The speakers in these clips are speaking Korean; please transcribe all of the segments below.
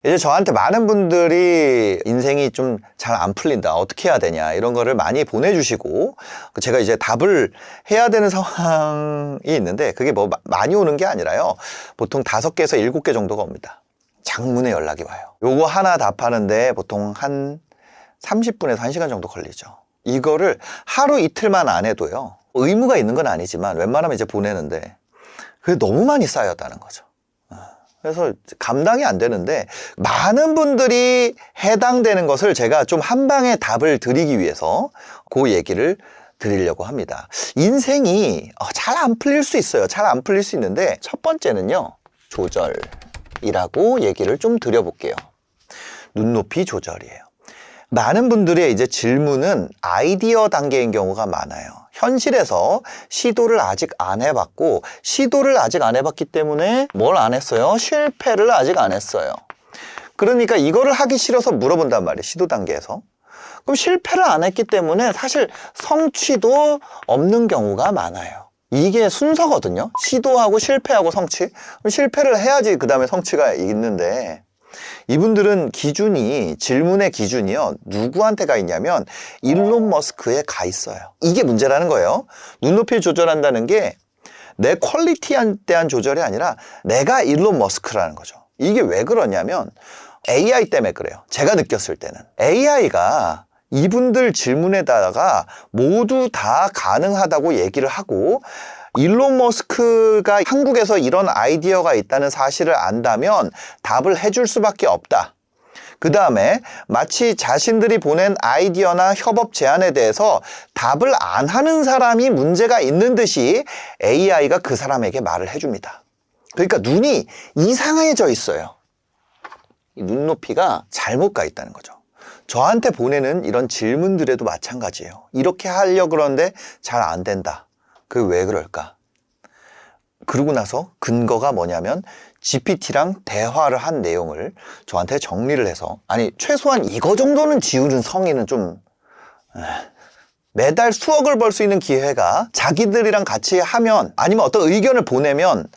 이제 저한테 많은 분들이 인생이 좀 잘 안 풀린다, 어떻게 해야 되냐, 이런 거를 많이 보내주시고, 제가 이제 답을 해야 되는 상황이 있는데, 그게 뭐 많이 오는 게 아니라요, 보통 5개에서 7개 정도가 옵니다. 장문의 연락이 와요. 요거 하나 답하는데 보통 한 30분에서 1시간 정도 걸리죠. 이거를 하루 이틀만 안 해도요, 의무가 있는 건 아니지만 웬만하면 이제 보내는데 그게 너무 많이 쌓였다는 거죠. 그래서 감당이 안 되는데, 많은 분들이 해당되는 것을 제가 좀 한 방에 답을 드리기 위해서 그 얘기를 드리려고 합니다. 인생이 잘 안 풀릴 수 있어요. 잘 안 풀릴 수 있는데, 첫 번째는요, 조절이라고 얘기를 좀 드려볼게요. 눈높이 조절이에요. 많은 분들의 이제 질문은 아이디어 단계인 경우가 많아요. 현실에서 시도를 아직 안 해봤고, 시도를 아직 안 해봤기 때문에 뭘 안 했어요? 실패를 아직 안 했어요. 그러니까 이거를 하기 싫어서 물어본단 말이에요, 시도 단계에서. 그럼 실패를 안 했기 때문에 사실 성취도 없는 경우가 많아요. 이게 순서거든요. 시도하고 실패하고 성취. 그럼 실패를 해야지 그 다음에 성취가 있는데, 이분들은 기준이, 질문의 기준이요, 누구한테 가 있냐면 일론 머스크에 가 있어요. 이게 문제라는 거예요. 눈높이를 조절한다는 게 내 퀄리티에 대한 조절이 아니라 내가 일론 머스크라는 거죠. 이게 왜 그러냐면 AI 때문에 그래요. 제가 느꼈을 때는 AI가 이분들 질문에다가 모두 다 가능하다고 얘기를 하고, 일론 머스크가 한국에서 이런 아이디어가 있다는 사실을 안다면 답을 해줄 수밖에 없다. 그 다음에 마치 자신들이 보낸 아이디어나 협업 제안에 대해서 답을 안 하는 사람이 문제가 있는 듯이 AI가 그 사람에게 말을 해줍니다. 그러니까 눈이 이상해져 있어요. 이 눈높이가 잘못 가 있다는 거죠. 저한테 보내는 이런 질문들에도 마찬가지예요. 이렇게 하려고 그러는데 잘 안 된다. 그게 왜 그럴까? 그러고 나서 근거가 뭐냐면 GPT랑 대화를 한 내용을 저한테 정리를 해서, 아니 최소한 이거 정도는 지우는 성의는 좀, 매달 수억을 벌 수 있는 기회가 자기들이랑 같이 하면, 아니면 어떤 의견을 보내면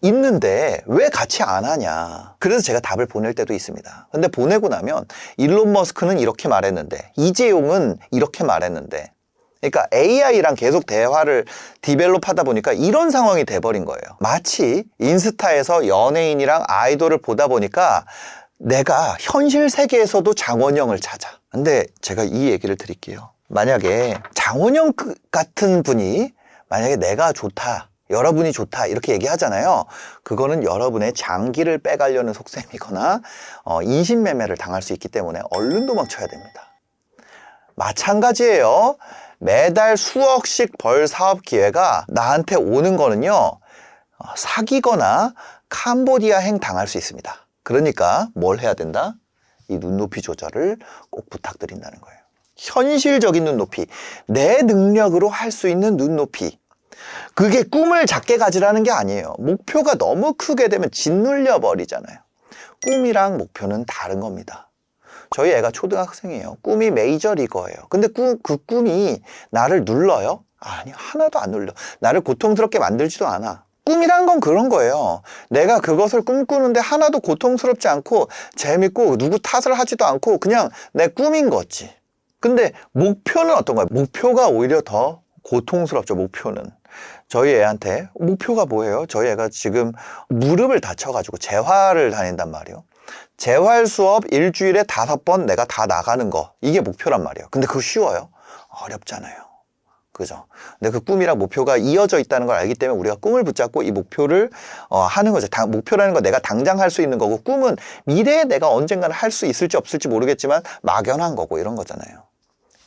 있는데 왜 같이 안 하냐. 그래서 제가 답을 보낼 때도 있습니다. 근데 보내고 나면 일론 머스크는 이렇게 말했는데, 이재용은 이렇게 말했는데, 그러니까 AI랑 계속 대화를 디벨롭 하다 보니까 이런 상황이 돼버린 거예요. 마치 인스타에서 연예인이랑 아이돌을 보다 보니까 내가 현실 세계에서도 장원영을 찾아. 근데 제가 이 얘기를 드릴게요. 만약에 장원영 같은 분이, 만약에 내가 좋다, 여러분이 좋다 이렇게 얘기하잖아요. 그거는 여러분의 장기를 빼가려는 속셈이거나 인신매매를 당할 수 있기 때문에 얼른 도망쳐야 됩니다. 마찬가지예요. 매달 수억씩 벌 사업 기회가 나한테 오는 거는요, 사기거나 캄보디아행 당할 수 있습니다. 그러니까 뭘 해야 된다? 이 눈높이 조절을 꼭 부탁드린다는 거예요. 현실적인 눈높이, 내 능력으로 할 수 있는 눈높이. 그게 꿈을 작게 가지라는 게 아니에요. 목표가 너무 크게 되면 짓눌려 버리잖아요. 꿈이랑 목표는 다른 겁니다. 저희 애가 초등학생이에요. 꿈이 메이저리거예요. 근데 그 꿈이 나를 눌러요? 아니, 하나도 안 눌려. 나를 고통스럽게 만들지도 않아. 꿈이란 건 그런 거예요. 내가 그것을 꿈꾸는데 하나도 고통스럽지 않고 재밌고 누구 탓을 하지도 않고 그냥 내 꿈인 거지. 근데 목표는 어떤 거예요? 목표가 오히려 더 고통스럽죠, 목표는. 저희 애한테 목표가 뭐예요? 저희 애가 지금 무릎을 다쳐가지고 재활을 다닌단 말이에요. 재활 수업 일주일에 5번 내가 다 나가는 거, 이게 목표란 말이에요. 근데 그거 쉬워요? 어렵잖아요. 그죠? 근데 그 꿈이랑 목표가 이어져 있다는 걸 알기 때문에 우리가 꿈을 붙잡고 이 목표를 하는 거죠. 목표라는 건 내가 당장 할 수 있는 거고, 꿈은 미래에 내가 언젠가는 할 수 있을지 없을지 모르겠지만 막연한 거고, 이런 거잖아요.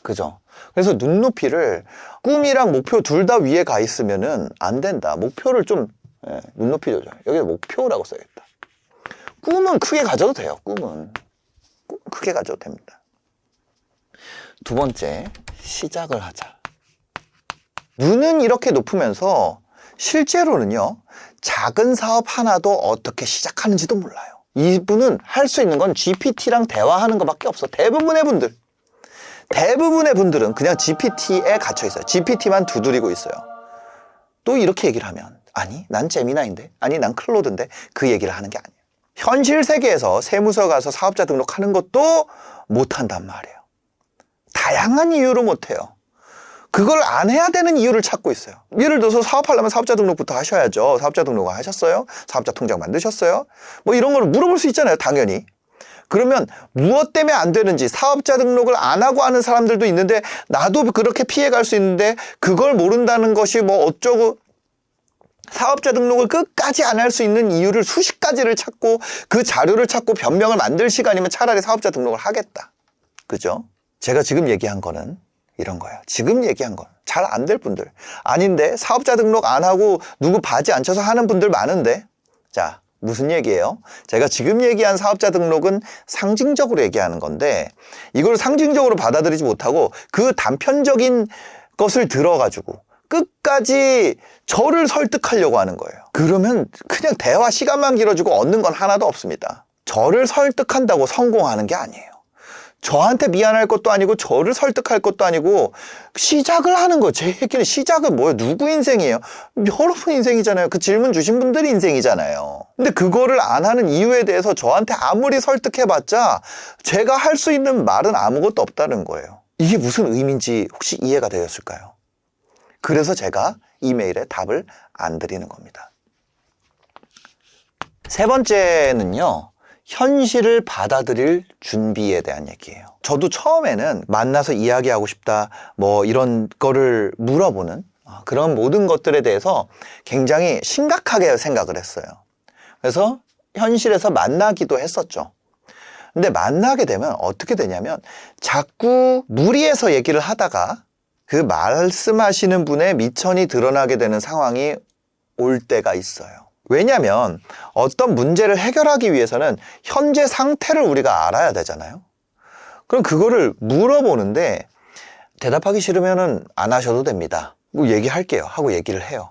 그죠? 그래서 눈높이를, 꿈이랑 목표 둘 다 위에 가 있으면은 안 된다. 목표를 좀, 눈높이 조절. 여기 목표라고 써야겠다. 꿈은 크게 가져도 돼요. 꿈은 크게 가져도 됩니다. 두 번째, 시작을 하자. 눈은 이렇게 높으면서 실제로는요, 작은 사업 하나도 어떻게 시작하는지도 몰라요. 이분은 할 수 있는 건 GPT랑 대화하는 것밖에 없어. 대부분의 분들은 그냥 GPT에 갇혀 있어요. GPT만 두드리고 있어요. 또 이렇게 얘기를 하면, 아니 난 제미나인데, 아니 난 클로드인데, 그 얘기를 하는 게 아니에요. 현실 세계에서 세무서 가서 사업자 등록하는 것도 못한단 말이에요. 다양한 이유로 못해요. 그걸 안 해야 되는 이유를 찾고 있어요. 예를 들어서 사업하려면 사업자 등록부터 하셔야죠. 사업자 등록을 하셨어요? 사업자 통장 만드셨어요? 뭐 이런 거를 물어볼 수 있잖아요, 당연히. 그러면 무엇 때문에 안 되는지, 사업자 등록을 안 하고 하는 사람들도 있는데 나도 그렇게 피해갈 수 있는데 그걸 모른다는 것이 뭐 어쩌고, 사업자 등록을 끝까지 안 할 수 있는 이유를 수십 가지를 찾고 그 자료를 찾고 변명을 만들 시간이면 차라리 사업자 등록을 하겠다. 그죠? 제가 지금 얘기한 거는 이런 거예요. 지금 얘기한 건 잘 안 될 분들. 아닌데 사업자 등록 안 하고 누구 바지 안 쳐서 하는 분들 많은데. 자, 무슨 얘기예요? 제가 지금 얘기한 사업자 등록은 상징적으로 얘기하는 건데 이걸 상징적으로 받아들이지 못하고 그 단편적인 것을 들어가지고 끝까지 저를 설득하려고 하는 거예요. 그러면 그냥 대화 시간만 길어지고 얻는 건 하나도 없습니다. 저를 설득한다고 성공하는 게 아니에요. 저한테 미안할 것도 아니고 저를 설득할 것도 아니고 시작을 하는 거예요. 제 얘기는 시작은 뭐예요? 누구 인생이에요? 여러분 인생이잖아요. 그 질문 주신 분들이 인생이잖아요. 근데 그거를 안 하는 이유에 대해서 저한테 아무리 설득해봤자 제가 할 수 있는 말은 아무것도 없다는 거예요. 이게 무슨 의미인지 혹시 이해가 되었을까요? 그래서 제가 이메일에 답을 안 드리는 겁니다. 세 번째는요. 현실을 받아들일 준비에 대한 얘기예요. 저도 처음에는 만나서 이야기하고 싶다, 뭐 이런 거를 물어보는 그런 모든 것들에 대해서 굉장히 심각하게 생각을 했어요. 그래서 현실에서 만나기도 했었죠. 근데 만나게 되면 어떻게 되냐면 자꾸 무리해서 얘기를 하다가 그 말씀하시는 분의 미천이 드러나게 되는 상황이 올 때가 있어요. 왜냐하면 어떤 문제를 해결하기 위해서는 현재 상태를 우리가 알아야 되잖아요. 그럼 그거를 물어보는데 대답하기 싫으면 안 하셔도 됩니다. 뭐 얘기할게요 하고 얘기를 해요.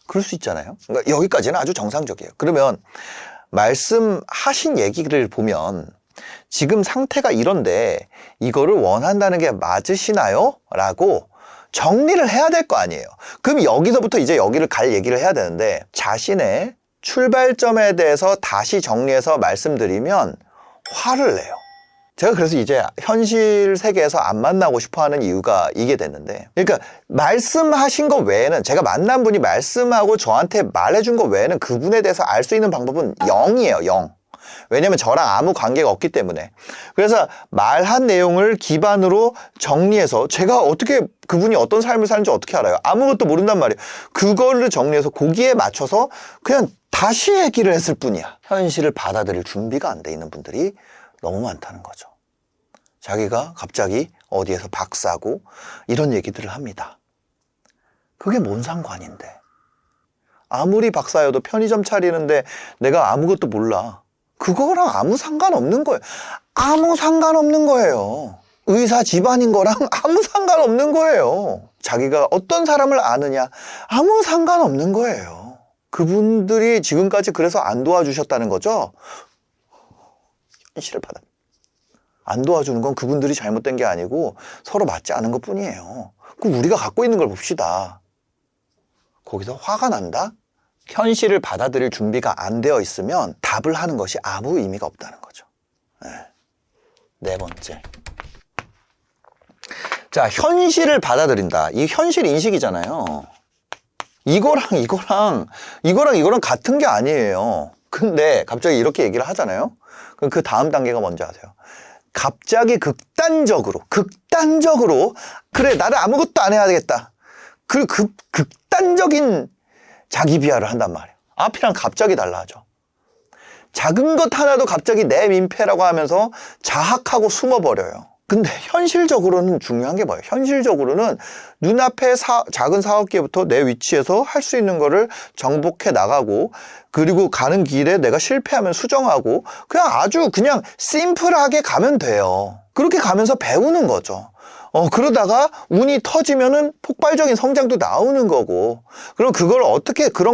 그럴 수 있잖아요. 그러니까 여기까지는 아주 정상적이에요. 그러면 말씀하신 얘기를 보면 지금 상태가 이런데 이거를 원한다는 게 맞으시나요? 라고 정리를 해야 될 거 아니에요. 그럼 여기서부터 이제 여기를 갈 얘기를 해야 되는데 자신의 출발점에 대해서 다시 정리해서 말씀드리면 화를 내요. 제가 그래서 이제 현실 세계에서 안 만나고 싶어 하는 이유가 이게 됐는데, 그러니까 말씀하신 거 외에는, 제가 만난 분이 말씀하고 저한테 말해준 거 외에는 그분에 대해서 알 수 있는 방법은 0이에요. 0. 왜냐면 저랑 아무 관계가 없기 때문에. 그래서 말한 내용을 기반으로 정리해서 제가 어떻게 그분이 어떤 삶을 사는지 어떻게 알아요? 아무것도 모른단 말이에요. 그거를 정리해서 거기에 맞춰서 그냥 다시 얘기를 했을 뿐이야. 현실을 받아들일 준비가 안 돼 있는 분들이 너무 많다는 거죠. 자기가 갑자기 어디에서 박사고 이런 얘기들을 합니다. 그게 뭔 상관인데. 아무리 박사여도 편의점 차리는데 내가 아무것도 몰라. 그거랑 아무 상관없는 거예요. 아무 상관없는 거예요. 의사 집안인 거랑 아무 상관없는 거예요. 자기가 어떤 사람을 아느냐 아무 상관없는 거예요. 그분들이 지금까지 그래서 안 도와주셨다는 거죠. 현실을 받아. 안 도와주는 건 그분들이 잘못된 게 아니고 서로 맞지 않은 것 뿐이에요. 그럼 우리가 갖고 있는 걸 봅시다. 거기서 화가 난다? 현실을 받아들일 준비가 안 되어 있으면 답을 하는 것이 아무 의미가 없다는 거죠. 네 번째. 자, 현실을 받아들인다. 이 현실 인식이잖아요. 이거랑 같은 게 아니에요. 근데 갑자기 이렇게 얘기를 하잖아요. 그럼 그 다음 단계가 뭔지 아세요? 갑자기 극단적으로 그래 나를 아무것도 안 해야 되겠다. 그 극단적인 자기 비하를 한단 말이에요. 앞이랑 갑자기 달라져. 작은 것 하나도 갑자기 내 민폐라고 하면서 자학하고 숨어버려요. 근데 현실적으로는 중요한 게 뭐예요? 현실적으로는 눈앞에 작은 사업기부터 내 위치에서 할 수 있는 거를 정복해 나가고, 그리고 가는 길에 내가 실패하면 수정하고, 그냥 심플하게 가면 돼요. 그렇게 가면서 배우는 거죠. 그러다가 운이 터지면은 폭발적인 성장도 나오는 거고, 그럼 그런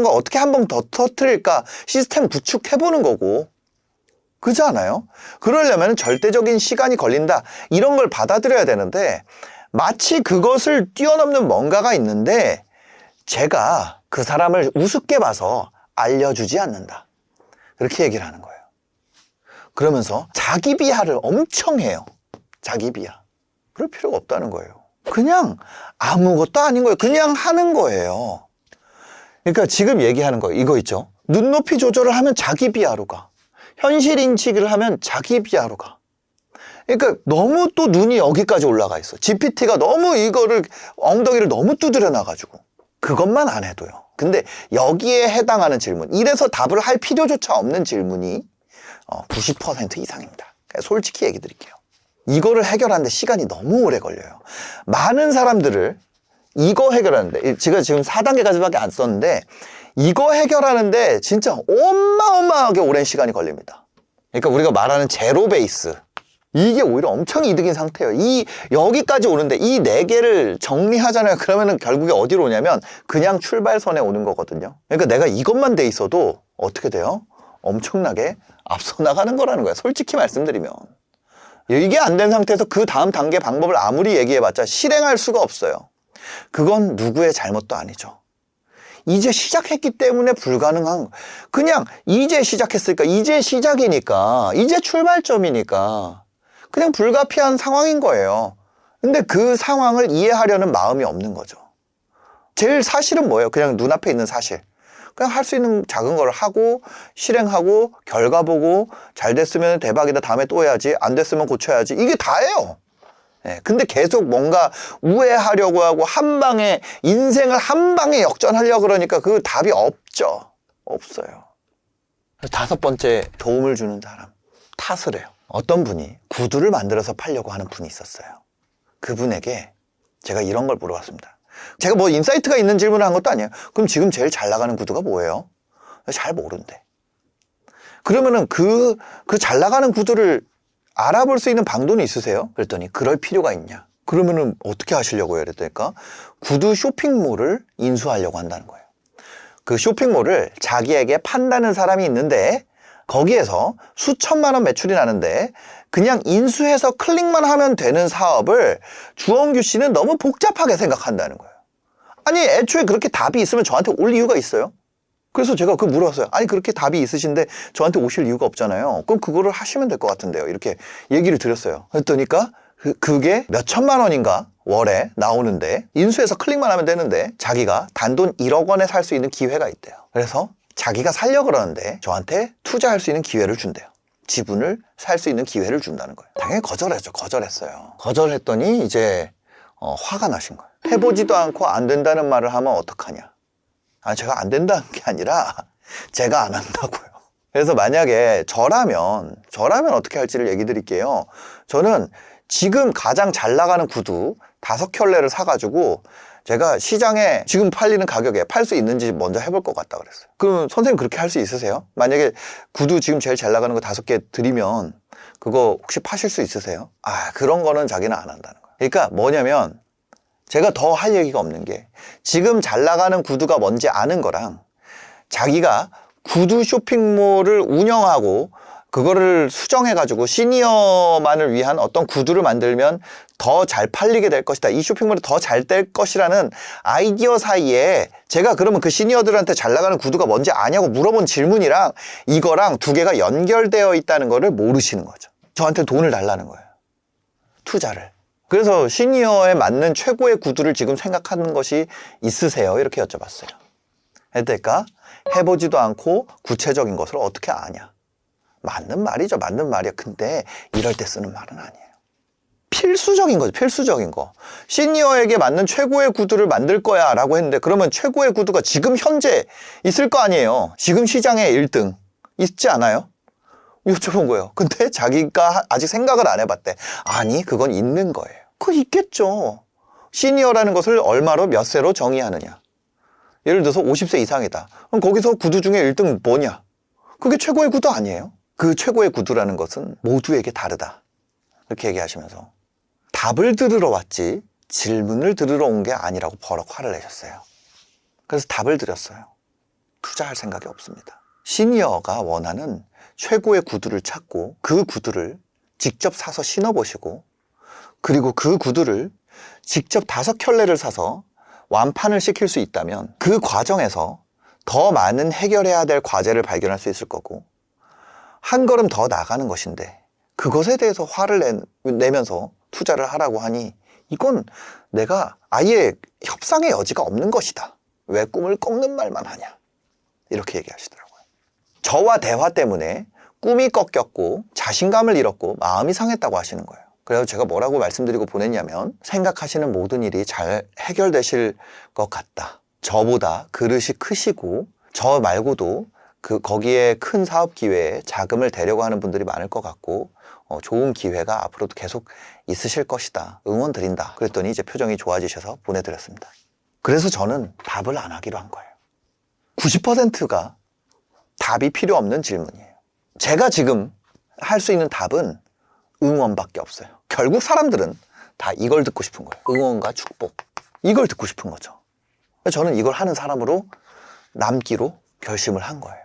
거 어떻게 한 번 더 터뜨릴까 시스템 구축해보는 거고. 그렇지 않아요? 그러려면 절대적인 시간이 걸린다. 이런 걸 받아들여야 되는데, 마치 그것을 뛰어넘는 뭔가가 있는데, 제가 그 사람을 우습게 봐서 알려주지 않는다. 그렇게 얘기를 하는 거예요. 그러면서 자기 비하를 엄청 해요. 자기 비하. 그럴 필요가 없다는 거예요. 그냥 아무것도 아닌 거예요. 그냥 하는 거예요. 그러니까 지금 얘기하는 거 이거 있죠. 눈높이 조절을 하면 자기 비하로 가. 현실 인식을 하면 자기 비하로 가. 그러니까 너무 또 눈이 여기까지 올라가 있어. GPT가 너무 이거를 엉덩이를 너무 두드려 놔가지고 그것만 안 해도요. 근데 여기에 해당하는 질문, 이래서 답을 할 필요조차 없는 질문이 90% 이상입니다. 솔직히 얘기 드릴게요. 이거를 해결하는데 시간이 너무 오래 걸려요. 많은 사람들을 이거 해결하는데, 제가 지금 4단계까지밖에 안 썼는데 이거 해결하는데 진짜 어마어마하게 오랜 시간이 걸립니다. 그러니까 우리가 말하는 제로 베이스, 이게 오히려 엄청 이득인 상태예요. 여기까지 오는데 이 4개를 정리하잖아요. 그러면은 결국에 어디로 오냐면 그냥 출발선에 오는 거거든요. 그러니까 내가 이것만 돼 있어도 어떻게 돼요? 엄청나게 앞서 나가는 거라는 거야. 솔직히 말씀드리면. 이게 안 된 상태에서 그 다음 단계 방법을 아무리 얘기해봤자 실행할 수가 없어요. 그건 누구의 잘못도 아니죠. 이제 시작했기 때문에 불가능한, 그냥 이제 시작했으니까, 이제 시작이니까, 이제 출발점이니까 그냥 불가피한 상황인 거예요. 근데 그 상황을 이해하려는 마음이 없는 거죠. 제일 사실은 뭐예요? 그냥 눈앞에 있는 사실. 그냥 할 수 있는 작은 걸 하고 실행하고 결과 보고 잘 됐으면 대박이다, 다음에 또 해야지, 안 됐으면 고쳐야지, 이게 다예요. 근데 계속 뭔가 우회하려고 하고 한 방에 인생을 한 방에 역전하려고 그러니까 그 답이 없죠. 없어요. 5번째, 도움을 주는 사람, 탓을 해요. 어떤 분이 구두를 만들어서 팔려고 하는 분이 있었어요. 그분에게 제가 이런 걸 물어봤습니다. 제가 뭐 인사이트가 있는 질문을 한 것도 아니에요. 그럼 지금 제일 잘 나가는 구두가 뭐예요? 잘 모른대. 그러면은 그 잘 나가는 구두를 알아볼 수 있는 방도는 있으세요? 그랬더니 그럴 필요가 있냐? 그러면은 어떻게 하시려고요? 그랬더니까 구두 쇼핑몰을 인수하려고 한다는 거예요. 그 쇼핑몰을 자기에게 판다는 사람이 있는데 거기에서 수천만 원 매출이 나는데 그냥 인수해서 클릭만 하면 되는 사업을 주원규 씨는 너무 복잡하게 생각한다는 거예요. 아니, 애초에 그렇게 답이 있으면 저한테 올 이유가 있어요? 그래서 제가 그거 물어봤어요. 아니, 그렇게 답이 있으신데 저한테 오실 이유가 없잖아요. 그럼 그거를 하시면 될 것 같은데요. 이렇게 얘기를 드렸어요. 그랬더니까 그게 몇 천만 원인가 월에 나오는데 인수해서 클릭만 하면 되는데 자기가 단돈 1억 원에 살 수 있는 기회가 있대요. 그래서 자기가 살려고 그러는데 저한테 투자할 수 있는 기회를 준대요. 지분을 살 수 있는 기회를 준다는 거예요. 당연히 거절했죠. 거절했어요. 거절했더니 이제 화가 나신 거예요. 해보지도 않고 안 된다는 말을 하면 어떡하냐. 아니, 제가 안 된다는 게 아니라 제가 안 한다고요. 그래서 만약에 저라면 어떻게 할지를 얘기 드릴게요. 저는 지금 가장 잘 나가는 구두 5켤레를 사가지고 제가 시장에 지금 팔리는 가격에 팔 수 있는지 먼저 해볼 것 같다 그랬어요. 그럼 선생님 그렇게 할 수 있으세요? 만약에 구두 지금 제일 잘 나가는 거 5개 드리면 그거 혹시 파실 수 있으세요? 그런 거는 자기는 안 한다는 거예요. 그러니까 뭐냐면 제가 더 할 얘기가 없는 게 지금 잘 나가는 구두가 뭔지 아는 거랑 자기가 구두 쇼핑몰을 운영하고 그거를 수정해가지고 시니어만을 위한 어떤 구두를 만들면 더 잘 팔리게 될 것이다. 이 쇼핑몰이 더 잘 될 것이라는 아이디어 사이에 제가 그러면 그 시니어들한테 잘 나가는 구두가 뭔지 아냐고 물어본 질문이랑 이거랑 두 개가 연결되어 있다는 거를 모르시는 거죠. 저한테 돈을 달라는 거예요. 투자를. 그래서 시니어에 맞는 최고의 구두를 지금 생각하는 것이 있으세요? 이렇게 여쭤봤어요. 그러니까 해보지도 않고 구체적인 것을 어떻게 아냐. 맞는 말이죠. 맞는 말이야. 근데 이럴 때 쓰는 말은 아니에요. 필수적인 거죠. 필수적인 거. 시니어에게 맞는 최고의 구두를 만들 거야 라고 했는데 그러면 최고의 구두가 지금 현재 있을 거 아니에요. 지금 시장에 1등 있지 않아요? 여쭤본 거예요. 근데 자기가 아직 생각을 안 해봤대. 아니, 그건 있는 거예요. 그거 있겠죠. 시니어라는 것을 얼마로 몇 세로 정의하느냐. 예를 들어서 50세 이상이다. 그럼 거기서 구두 중에 1등 뭐냐? 그게 최고의 구두 아니에요? 그 최고의 구두라는 것은 모두에게 다르다. 이렇게 얘기하시면서 답을 들으러 왔지 질문을 들으러 온 게 아니라고 버럭 화를 내셨어요. 그래서 답을 드렸어요. 투자할 생각이 없습니다. 시니어가 원하는 최고의 구두를 찾고 그 구두를 직접 사서 신어보시고 그리고 그 구두를 직접 5켤레를 사서 완판을 시킬 수 있다면 그 과정에서 더 많은 해결해야 될 과제를 발견할 수 있을 거고 한 걸음 더 나가는 것인데 그것에 대해서 화를 내면서 투자를 하라고 하니 이건 내가 아예 협상의 여지가 없는 것이다. 왜 꿈을 꺾는 말만 하냐. 이렇게 얘기하시더라고요. 저와 대화 때문에 꿈이 꺾였고 자신감을 잃었고 마음이 상했다고 하시는 거예요. 그래서 제가 뭐라고 말씀드리고 보냈냐면 생각하시는 모든 일이 잘 해결되실 것 같다. 저보다 그릇이 크시고 저 말고도 거기에 큰 사업 기회에 자금을 대려고 하는 분들이 많을 것 같고 좋은 기회가 앞으로도 계속 있으실 것이다. 응원 드린다. 그랬더니 이제 표정이 좋아지셔서 보내드렸습니다. 그래서 저는 답을 안 하기로 한 거예요. 90%가 답이 필요 없는 질문이에요. 제가 지금 할 수 있는 답은 응원밖에 없어요. 결국 사람들은 다 이걸 듣고 싶은 거예요. 응원과 축복. 이걸 듣고 싶은 거죠. 저는 이걸 하는 사람으로 남기로 결심을 한 거예요.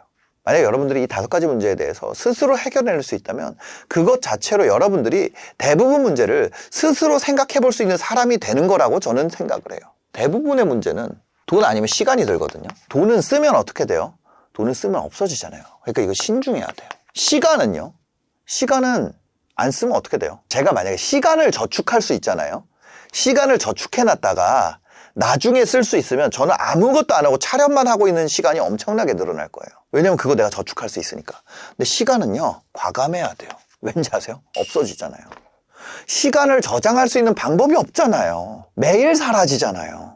만약 여러분들이 이 5가지 문제에 대해서 스스로 해결해낼 수 있다면 그것 자체로 여러분들이 대부분 문제를 스스로 생각해 볼 수 있는 사람이 되는 거라고 저는 생각을 해요. 대부분의 문제는 돈 아니면 시간이 들거든요. 돈은 쓰면 어떻게 돼요? 돈을 쓰면 없어지잖아요. 그러니까 이거 신중해야 돼요. 시간은요? 시간은 안 쓰면 어떻게 돼요? 제가 만약에 시간을 저축할 수 있잖아요. 시간을 저축해놨다가 나중에 쓸 수 있으면 저는 아무것도 안 하고 촬영만 하고 있는 시간이 엄청나게 늘어날 거예요. 왜냐면 그거 내가 저축할 수 있으니까. 근데 시간은요, 과감해야 돼요. 왠지 아세요? 없어지잖아요. 시간을 저장할 수 있는 방법이 없잖아요. 매일 사라지잖아요.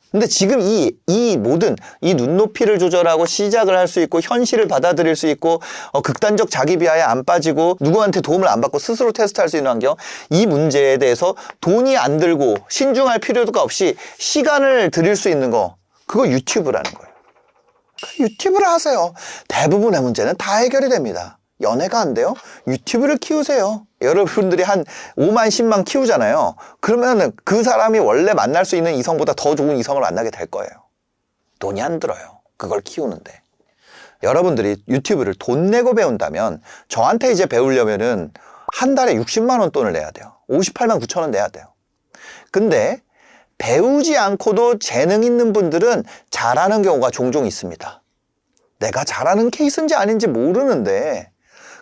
근데 지금 이 모든 이 눈높이를 조절하고 시작을 할 수 있고 현실을 받아들일 수 있고 극단적 자기 비하에 안 빠지고 누구한테 도움을 안 받고 스스로 테스트할 수 있는 환경, 이 문제에 대해서 돈이 안 들고 신중할 필요가 없이 시간을 들일 수 있는 거, 그거 유튜브라는 거예요. 유튜브를 하세요. 대부분의 문제는 다 해결이 됩니다. 연애가 안 돼요? 유튜브를 키우세요. 여러분들이 한 5만, 10만 키우잖아요. 그러면 그 사람이 원래 만날 수 있는 이성보다 더 좋은 이성을 만나게 될 거예요. 돈이 안 들어요. 그걸 키우는데. 여러분들이 유튜브를 돈 내고 배운다면 저한테 이제 배우려면은 한 달에 60만 원 돈을 내야 돼요. 58만 9천 원 내야 돼요. 근데 배우지 않고도 재능 있는 분들은 잘하는 경우가 종종 있습니다. 내가 잘하는 케이스인지 아닌지 모르는데,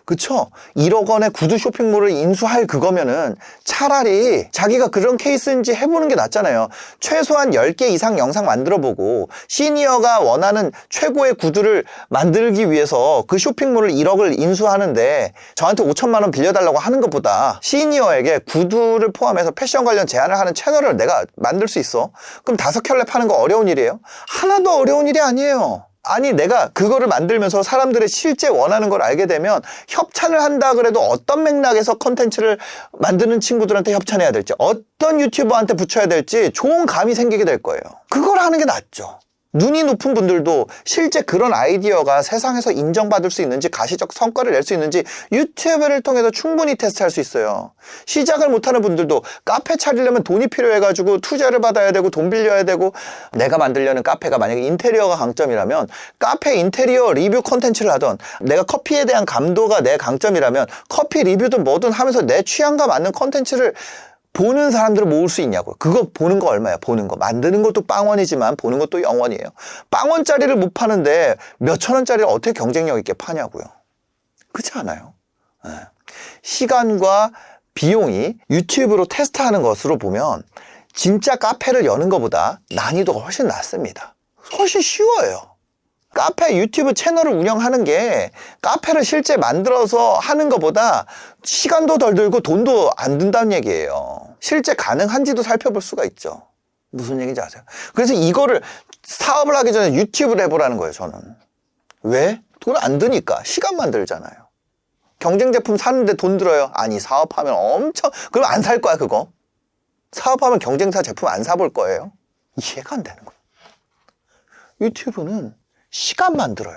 그쵸? 1억 원의 구두 쇼핑몰을 인수할 그거면은 차라리 자기가 그런 케이스인지 해보는 게 낫잖아요. 최소한 10개 이상 영상 만들어보고 시니어가 원하는 최고의 구두를 만들기 위해서 그 쇼핑몰을 1억을 인수하는데 저한테 5천만 원 빌려달라고 하는 것보다 시니어에게 구두를 포함해서 패션 관련 제안을 하는 채널을 내가 만들 수 있어. 그럼 5켤레 파는 거 어려운 일이에요? 하나도 어려운 일이 아니에요. 아니 내가 그거를 만들면서 사람들의 실제 원하는 걸 알게 되면 협찬을 한다 그래도 어떤 맥락에서 컨텐츠를 만드는 친구들한테 협찬해야 될지, 어떤 유튜버한테 붙여야 될지 좋은 감이 생기게 될 거예요. 그걸 하는 게 낫죠. 눈이 높은 분들도 실제 그런 아이디어가 세상에서 인정받을 수 있는지, 가시적 성과를 낼 수 있는지 유튜브를 통해서 충분히 테스트할 수 있어요. 시작을 못하는 분들도 카페 차리려면 돈이 필요해가지고 투자를 받아야 되고 돈 빌려야 되고, 내가 만들려는 카페가 만약에 인테리어가 강점이라면 카페 인테리어 리뷰 콘텐츠를 하던, 내가 커피에 대한 감도가 내 강점이라면 커피 리뷰든 뭐든 하면서 내 취향과 맞는 콘텐츠를 보는 사람들을 모을 수 있냐고요. 그거 보는 거 얼마야? 보는 거. 만드는 것도 빵원이지만 보는 것도 영원이에요. 빵원짜리를 못 파는데 몇천 원짜리를 어떻게 경쟁력 있게 파냐고요. 그렇지 않아요? 네. 시간과 비용이 유튜브로 테스트하는 것으로 보면 진짜 카페를 여는 것보다 난이도가 훨씬 낮습니다. 훨씬 쉬워요. 카페 유튜브 채널을 운영하는 게 카페를 실제 만들어서 하는 것보다 시간도 덜 들고 돈도 안 든다는 얘기예요. 실제 가능한지도 살펴볼 수가 있죠. 무슨 얘기인지 아세요? 그래서 이거를 사업을 하기 전에 유튜브를 해보라는 거예요, 저는. 왜? 돈 안 드니까. 시간만 들잖아요. 경쟁 제품 사는데 돈 들어요? 아니, 사업하면 엄청, 그럼 안 살 거야, 그거. 사업하면 경쟁사 제품 안 사볼 거예요. 이해가 안 되는 거예요. 유튜브는 시간만 들어요.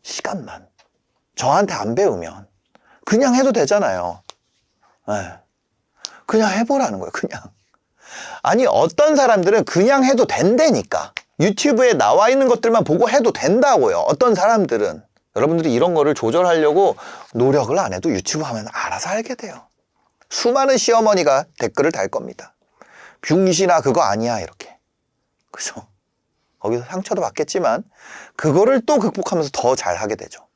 시간만. 저한테 안 배우면 그냥 해도 되잖아요. 네. 그냥 해보라는 거예요. 그냥. 아니 어떤 사람들은 그냥 해도 된다니까. 유튜브에 나와 있는 것들만 보고 해도 된다고요. 어떤 사람들은. 여러분들이 이런 거를 조절하려고 노력을 안 해도 유튜브 하면 알아서 알게 돼요. 수많은 시어머니가 댓글을 달 겁니다. 병신아 그거 아니야 이렇게. 그죠? 거기서 상처도 받겠지만 그거를 또 극복하면서 더 잘하게 되죠.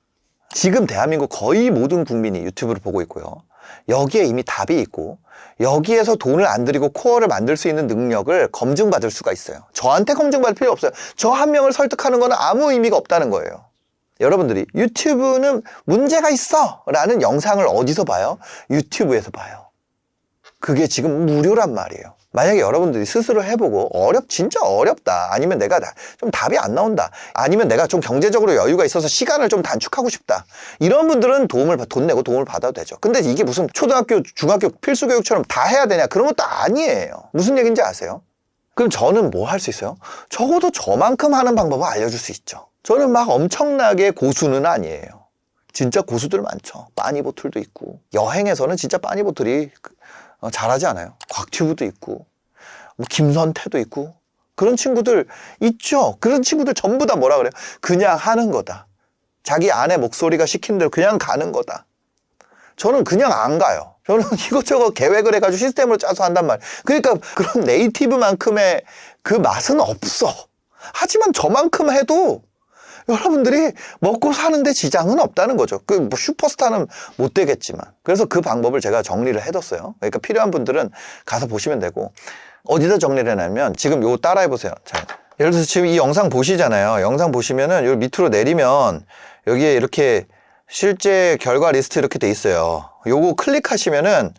지금 대한민국 거의 모든 국민이 유튜브를 보고 있고요. 여기에 이미 답이 있고 여기에서 돈을 안 들이고 코어를 만들 수 있는 능력을 검증받을 수가 있어요. 저한테 검증받을 필요 없어요. 저 한 명을 설득하는 거는 아무 의미가 없다는 거예요. 여러분들이 유튜브는 문제가 있어 라는 영상을 어디서 봐요? 유튜브에서 봐요. 그게 지금 무료란 말이에요. 만약에 여러분들이 스스로 해보고 진짜 어렵다, 아니면 내가 좀 답이 안 나온다, 아니면 내가 좀 경제적으로 여유가 있어서 시간을 좀 단축하고 싶다, 이런 분들은 돈 내고 도움을 받아도 되죠. 근데 이게 무슨 초등학교, 중학교 필수교육처럼 다 해야 되냐? 그런 것도 아니에요. 무슨 얘기인지 아세요? 그럼 저는 뭐 할 수 있어요? 적어도 저만큼 하는 방법을 알려줄 수 있죠. 저는 막 엄청나게 고수는 아니에요. 진짜 고수들 많죠. 빠니보틀도 있고, 여행에서는 진짜 빠니보틀이 잘하지 않아요. 곽튜브도 있고, 뭐 김선태도 있고, 그런 친구들 있죠. 그런 친구들 전부 다 뭐라 그래요? 그냥 하는 거다. 자기 안에 목소리가 시키는 대로 그냥 가는 거다. 저는 그냥 안 가요. 저는 이것저것 계획을 해가지고 시스템으로 짜서 한단 말이에요. 그러니까 그런 네이티브만큼의 그 맛은 없어. 하지만 저만큼 해도 여러분들이 먹고 사는데 지장은 없다는 거죠. 뭐 슈퍼스타는 못 되겠지만. 그래서 그 방법을 제가 정리를 해뒀어요. 그러니까 필요한 분들은 가서 보시면 되고, 어디다 정리를 해놨냐면, 지금 요거 따라해보세요. 자, 예를 들어서 지금 이 영상 보시잖아요. 영상 보시면은 요 밑으로 내리면 여기에 이렇게 실제 결과 리스트 이렇게 돼 있어요. 요거 클릭하시면은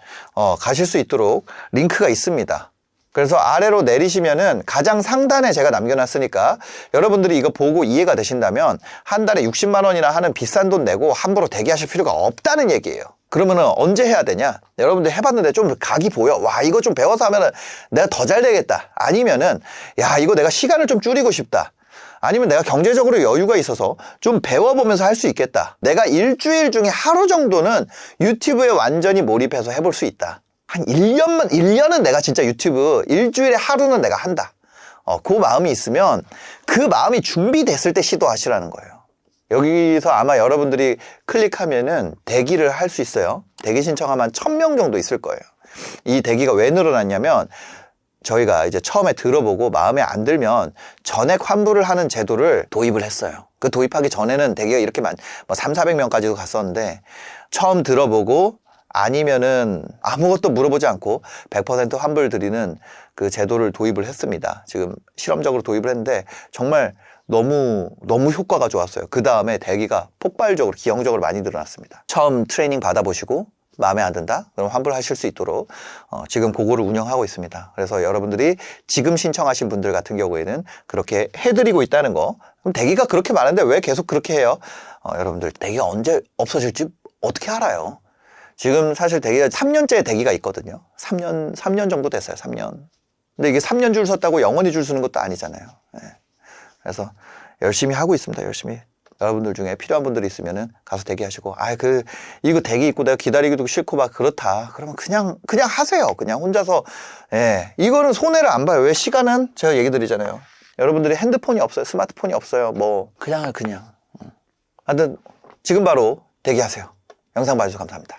가실 수 있도록 링크가 있습니다. 그래서 아래로 내리시면은 가장 상단에 제가 남겨놨으니까 여러분들이 이거 보고 이해가 되신다면 한 달에 60만 원이나 하는 비싼 돈 내고 함부로 대기하실 필요가 없다는 얘기예요. 그러면은 언제 해야 되냐? 여러분들 해봤는데 좀 각이 보여. 와, 이거 좀 배워서 하면은 내가 더 잘 되겠다. 아니면은 야, 이거 내가 시간을 좀 줄이고 싶다. 아니면 내가 경제적으로 여유가 있어서 좀 배워보면서 할 수 있겠다. 내가 일주일 중에 하루 정도는 유튜브에 완전히 몰입해서 해볼 수 있다. 한 1년은 내가 진짜 유튜브 일주일에 하루는 내가 한다. 그 마음이 있으면 그 마음이 준비됐을 때 시도하시라는 거예요. 여기서 아마 여러분들이 클릭하면은 대기를 할 수 있어요. 대기 신청하면 1000명 정도 있을 거예요. 이 대기가 왜 늘어났냐면 저희가 이제 처음에 들어보고 마음에 안 들면 전액 환불을 하는 제도를 도입을 했어요. 그 도입하기 전에는 대기가 이렇게 뭐 300~400명까지도 갔었는데 처음 들어보고 아니면은 아무것도 물어보지 않고 100% 환불 드리는 그 제도를 도입을 했습니다. 지금 실험적으로 도입을 했는데 정말 너무 효과가 좋았어요. 그 다음에 대기가 폭발적으로 기형적으로 많이 늘어났습니다. 처음 트레이닝 받아보시고 마음에 안 든다? 그럼 환불하실 수 있도록 지금 그거를 운영하고 있습니다. 그래서 여러분들이 지금 신청하신 분들 같은 경우에는 그렇게 해드리고 있다는 거. 그럼 대기가 그렇게 많은데 왜 계속 그렇게 해요? 여러분들 대기가 언제 없어질지 어떻게 알아요? 지금 사실 대기가 3년째 대기가 있거든요. 3년 정도 됐어요. 3년. 근데 이게 3년 줄 섰다고 영원히 줄 서는 것도 아니잖아요. 네. 그래서 열심히 하고 있습니다. 열심히. 여러분들 중에 필요한 분들이 있으면은 가서 대기하시고, 이거 대기 있고 내가 기다리기도 싫고 막 그렇다. 그러면 그냥 하세요. 그냥 혼자서. 예. 이거는 손해를 안 봐요. 왜? 시간은 제가 얘기 드리잖아요. 여러분들이 핸드폰이 없어요. 스마트폰이 없어요. 뭐, 그냥. 하여튼 지금 바로 대기하세요. 영상 봐주셔서 감사합니다.